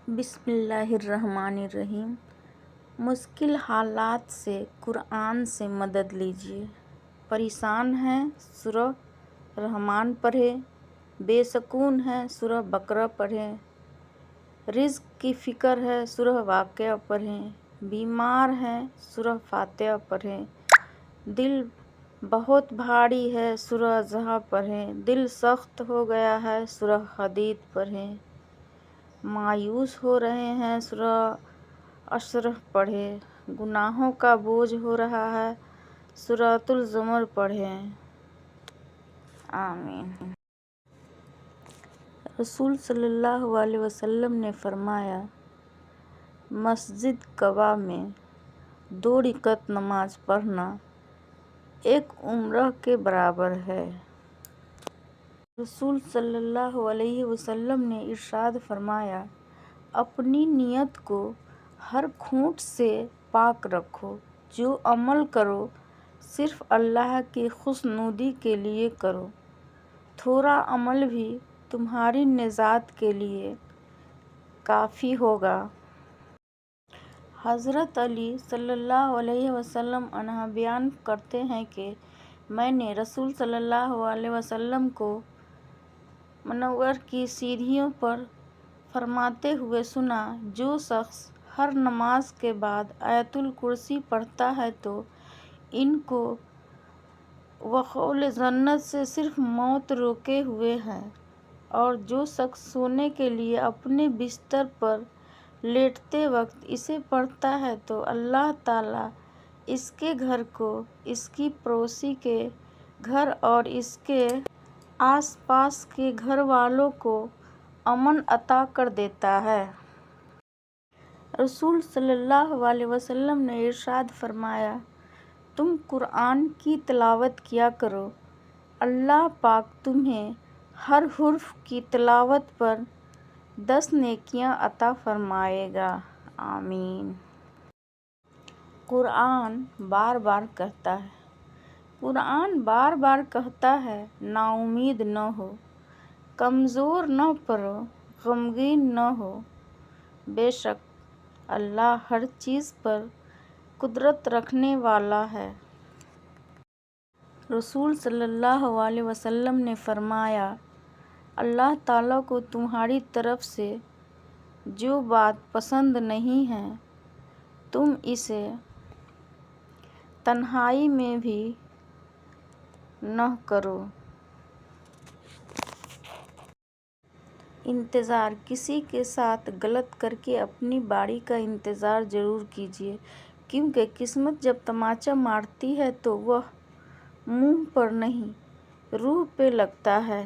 بسم اللہ الرحمن الرحیم۔ مشکل حالات سے قرآن سے مدد لیجیے۔ پریشان ہیں سورہ رحمان پڑھیں، بے سکون ہیں سورہ بقرہ پڑھیں، رزق کی فکر ہے سورہ واقعہ پڑھیں، بیمار ہیں سورہ فاتحہ پڑھیں، دل بہت بھاری ہے سورہ احزاب پڑھیں، دل سخت ہو گیا ہے سورہ حدید پڑھیں، مایوس ہو رہے ہیں سورہ عشر پڑھیں، گناہوں کا بوجھ ہو رہا ہے سورۃ الزمر پڑھیں۔ آمین۔ رسول صلی اللہ علیہ وسلم نے فرمایا، مسجد قباء میں 2 رکعت نماز پڑھنا ایک عمرہ کے برابر ہے۔ رسول صلی اللہ علیہ وسلم نے ارشاد فرمایا، اپنی نیت کو ہر کھوٹ سے پاک رکھو، جو عمل کرو صرف اللہ کی خوشنودی کے لیے کرو، تھوڑا عمل بھی تمہاری نجات کے لیے کافی ہوگا۔ حضرت علی صلی اللہ علیہ وسلم عنہ بیان کرتے ہیں کہ میں نے رسول صلی اللہ علیہ وسلم کو منور کی سیڑھیوں پر فرماتے ہوئے سنا، جو شخص ہر نماز کے بعد آیت الکرسی پڑھتا ہے تو ان کو دخول جنت سے صرف موت روکے ہوئے ہے، اور جو شخص سونے کے لیے اپنے بستر پر لیٹتے وقت اسے پڑھتا ہے تو اللہ تعالیٰ اس کے گھر کو، اس کی پڑوسی کے گھر اور اس کے آس پاس کے گھر والوں کو امن عطا کر دیتا ہے۔ رسول صلی اللہ علیہ وسلم نے ارشاد فرمایا، تم قرآن کی تلاوت کیا کرو، اللہ پاک تمہیں ہر حرف کی تلاوت پر 10 نیکیاں عطا فرمائے گا۔ آمین۔ قرآن بار بار کہتا ہے، نا امید نہ ہو، کمزور نہ پڑو، غمگین نہ ہو، بے شک اللہ ہر چیز پر قدرت رکھنے والا ہے۔ رسول صلی اللہ علیہ وسلم نے فرمایا، اللہ تعالیٰ کو تمہاری طرف سے جو بات پسند نہیں ہے، تم اسے تنہائی میں بھی نہ کرو۔ انتظار، کسی کے ساتھ غلط کرکے اپنی باری کا انتظار ضرور کیجیے، کیونکہ قسمت جب تماچا مارتی ہے تو وہ منہ پر نہیں، روح پہ لگتا ہے۔